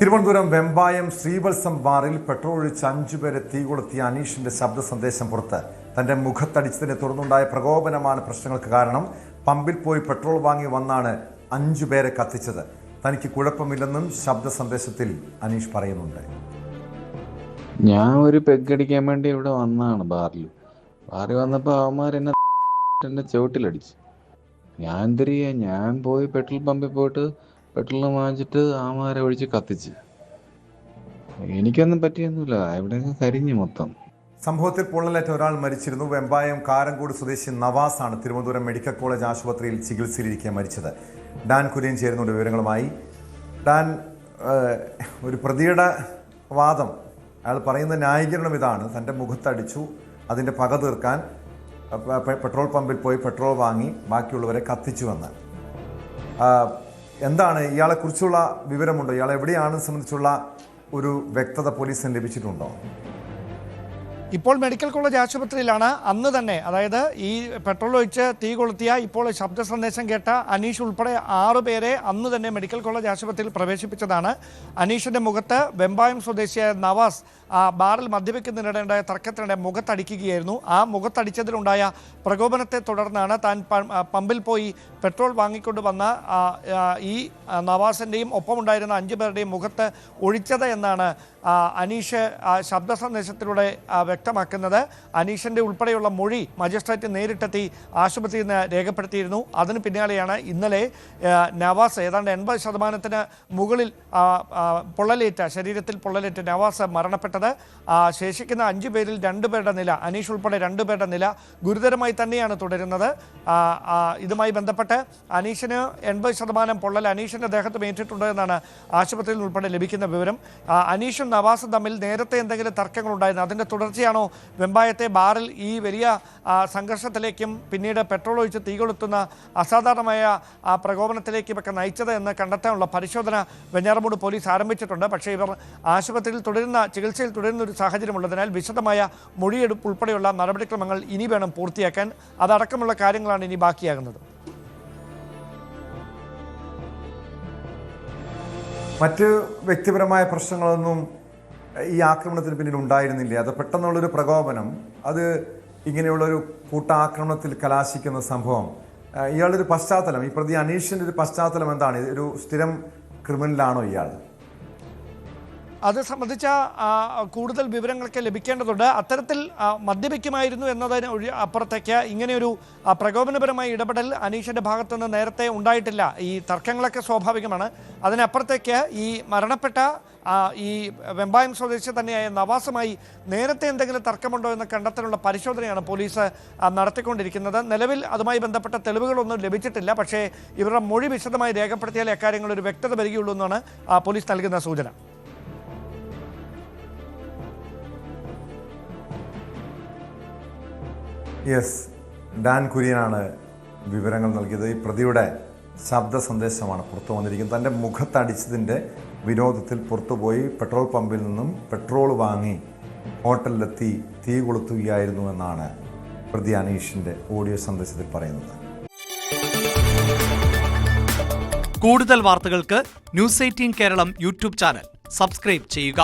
തിരുവനന്തപുരം വെമ്പായം ശ്രീവത്സം ബാറിൽ പെട്രോൾ ഒഴിച്ച് 5 പേരെ തീ കൊളുത്തിയ അനീഷിന്റെ ശബ്ദ സന്ദേശം പുറത്ത്. തന്റെ മുഖത്തടിച്ചതിനെ തുടർന്നുണ്ടായ പ്രകോപനമാണ് പ്രശ്നങ്ങൾക്ക് കാരണം. പമ്പിൽ പോയി പെട്രോൾ വാങ്ങി വന്നാണ് 5 പേരെ കത്തിച്ചത്. തനിക്ക് കുഴപ്പമില്ലെന്നും ശബ്ദ സന്ദേശത്തിൽ അനീഷ് പറയുന്നുണ്ട്. ഞാൻ ഒരു പെഗടിക്കാൻ വേണ്ടി ഇവിടെ വന്നതാണ് ബാറിൽ വന്നപ്പോൾ അവന്മാർ എന്നെ ചുവട്ടിലടിച്ചു. ഞാൻ എന്തിരിയാ, ഞാൻ പോയി പെട്രോൾ പമ്പിൽ പോയിട്ട് പെട്രോൾ വാങ്ങിച്ചിട്ട് അവന്മാരെ ഒഴിച്ച് കത്തിച്ച്. എനിക്കൊന്നും പറ്റിയൊന്നുമില്ല, എവിടെയൊക്കെ കരിഞ്ഞു മൊത്തം. സംഭവത്തിൽ പൊള്ളലേറ്റ ഒരാൾ മരിച്ചിരുന്നു. വെമ്പായം കാരങ്കോട് സ്വദേശി നവാസ് ആണ് തിരുവനന്തപുരം മെഡിക്കൽ കോളേജ് ആശുപത്രിയിൽ ചികിത്സയിലിരിക്കെ മരിച്ചത്. ഡാൻ കുര്യൻ ചേരുന്നുണ്ട് വിവരങ്ങളുമായി. ഡാൻ, ഒരു പ്രതിയുടെ വാദം, അയാൾ പറയുന്ന ന്യായീകരണം ഇതാണ്: തൻ്റെ മുഖത്തടിച്ചു, അതിൻ്റെ പക തീർക്കാൻ പെട്രോൾ പമ്പിൽ പോയി പെട്രോൾ വാങ്ങി ബാക്കിയുള്ളവരെ കത്തിച്ചുവെന്ന്. എന്താണ് ഇയാളെക്കുറിച്ചുള്ള വിവരമുണ്ടോ? ഇയാൾ എവിടെയാണെന്ന് സംബന്ധിച്ചുള്ള ഒരു വ്യക്തത പോലീസിന് ലഭിച്ചിട്ടുണ്ടോ? ഇപ്പോൾ മെഡിക്കൽ കോളേജ് ആശുപത്രിയിലാണ്. അന്ന് തന്നെ, അതായത് ഈ പെട്രോൾ ഒഴിച്ച് തീ കൊളുത്തിയ, ഇപ്പോൾ ശബ്ദ സന്ദേശം കേട്ട അനീഷ് ഉൾപ്പെടെ 6 പേരെ അന്ന് തന്നെ മെഡിക്കൽ കോളേജ് ആശുപത്രിയിൽ പ്രവേശിപ്പിച്ചതാണ്. അനീഷിന്റെ മുഖത്ത് വെമ്പായം സ്വദേശിയായ നവാസ് ബാറിൽ മദ്യപിക്കുന്നതിനിടെ തർക്കത്തിനിടെ മുഖത്തടിക്കുകയായിരുന്നു. ആ മുഖത്തടിച്ചതിലുണ്ടായ പ്രകോപനത്തെ തുടർന്നാണ് താൻ പമ്പിൽ പോയി പെട്രോൾ വാങ്ങിക്കൊണ്ട് വന്ന ഈ നവാസിൻ്റെയും ഒപ്പമുണ്ടായിരുന്ന 5 പേരുടെയും മുഖത്ത് ഒഴിച്ചത് എന്നാണ് അനീഷ് ശബ്ദ സന്ദേശത്തിലൂടെ വ്യക്തമാക്കുന്നത്. അനീഷിൻ്റെ ഉൾപ്പെടെയുള്ള മൊഴി മജിസ്ട്രേറ്റ് നേരിട്ടെത്തി ആശുപത്രിയിൽ നിന്ന് രേഖപ്പെടുത്തിയിരുന്നു. അതിന് പിന്നാലെയാണ് ഇന്നലെ നവാസ് ഏതാണ്ട് 80% മുകളിൽ ശരീരത്തിൽ പൊള്ളലേറ്റ് നവാസ് മരണപ്പെട്ടത്. ശേഷിക്കുന്ന 5 പേരിൽ 2 പേരുടെ നില, അനീഷ് ഉൾപ്പെടെ 2 പേരുടെ നില ഗുരുതരമായി തന്നെയാണ് തുടരുന്നത്. ഇതുമായി ബന്ധപ്പെട്ട് അനീഷിന് 80% പൊള്ളൽ അനീഷിൻ്റെ ദേഹത്ത് ഏറ്റിട്ടുണ്ട് എന്നാണ് ആശുപത്രിയിൽ ഉൾപ്പെടെ ലഭിക്കുന്ന വിവരം. അനീഷും നവാസും തമ്മിൽ നേരത്തെ എന്തെങ്കിലും തർക്കങ്ങളുണ്ടായിരുന്നു, അതിൻ്റെ തുടർച്ചയാണോ വെമ്പായത്തെ ബാറിൽ ഈ വലിയ സംഘർഷത്തിലേക്കും പിന്നീട് പെട്രോൾ ഒഴിച്ച് തീ കൊളുത്തുന്ന അസാധാരണമായ പ്രകോപനത്തിലേക്കും ഒക്കെ നയിച്ചത് എന്ന് കണ്ടെത്താനുള്ള പരിശോധന വെഞ്ഞാറമൂട് പോലീസ് ആരംഭിച്ചിട്ടുണ്ട്. പക്ഷേ ഇവർ ആശുപത്രിയിൽ ചികിത്സയിൽ തുടരുന്ന ഒരു സാഹചര്യമുള്ളതിനാൽ വിശദമായ മൊഴിയെടുപ്പ് ഉൾപ്പെടെയുള്ള നടപടിക്രമങ്ങൾ ഇനി വേണം പൂർത്തിയാക്കാൻ. അതടക്കമുള്ള കാര്യങ്ങളാണ് ഇനി ബാക്കിയാകുന്നത്. മറ്റ് വ്യക്തിപരമായ പ്രശ്നങ്ങളൊന്നും ഈ ആക്രമണത്തിന് പിന്നിൽ ഉണ്ടായിരുന്നില്ല. അത് പെട്ടെന്നുള്ളൊരു പ്രകോപനം, അത് ഇങ്ങനെയുള്ളൊരു കൂട്ടാക്രമണത്തിൽ കലാശിക്കുന്ന സംഭവം. ഇയാളുടെ ഒരു പശ്ചാത്തലം, ഈ പ്രതി അനീഷിൻ്റെ ഒരു പശ്ചാത്തലം എന്താണ്? ഒരു സ്ഥിരം ക്രിമിനലാണോ ഇയാൾ? അത് സംബന്ധിച്ച കൂടുതൽ വിവരങ്ങളൊക്കെ ലഭിക്കേണ്ടതുണ്ട്. അത്തരത്തിൽ മദ്യപിക്കുമായിരുന്നു എന്നതിന് അപ്പുറത്തേക്ക് ഇങ്ങനെയൊരു പ്രകോപനപരമായ ഇടപെടൽ അനീഷിൻ്റെ ഭാഗത്തുനിന്ന് നേരത്തെ ഉണ്ടായിട്ടില്ല. ഈ തർക്കങ്ങളൊക്കെ സ്വാഭാവികമാണ്. അതിനപ്പുറത്തേക്ക് ഈ മരണപ്പെട്ട ഈ വെമ്പായം സ്വദേശി തന്നെയായ നവാസുമായി നേരത്തെ എന്തെങ്കിലും തർക്കമുണ്ടോ എന്ന് കണ്ടെത്താനുള്ള പരിശോധനയാണ് പോലീസ് നടത്തിക്കൊണ്ടിരിക്കുന്നത്. നിലവിൽ അതുമായി ബന്ധപ്പെട്ട തെളിവുകളൊന്നും ലഭിച്ചിട്ടില്ല. പക്ഷേ ഇവരുടെ മൊഴി വിശദമായി രേഖപ്പെടുത്തിയാൽ അക്കാര്യങ്ങൾ ഒരു വ്യക്തത വരികയുള്ളൂ എന്നാണ് പോലീസ് നൽകുന്ന സൂചന. യെസ്, ഡാൻ കുര്യനാണ് വിവരങ്ങൾ നൽകിയത്. ഈ പ്രതിയുടെ ശബ്ദ സന്ദേശമാണ് പുറത്തു വന്നിരിക്കുന്നത്. തൻ്റെ മുഖത്തടിച്ചതിൻ്റെ വിരോധത്തിൽ പുറത്തുപോയി പെട്രോൾ പമ്പിൽ നിന്നും പെട്രോൾ വാങ്ങി ഹോട്ടലിലെത്തി തീ കൊളുത്തുകയായിരുന്നു എന്നാണ് പ്രതി അനീഷിൻ്റെ ഓഡിയോ സന്ദേശത്തിൽ പറയുന്നത്. കൂടുതൽ വാർത്തകൾക്ക് News 18 Keralam YouTube channel subscribe ചെയ്യുക.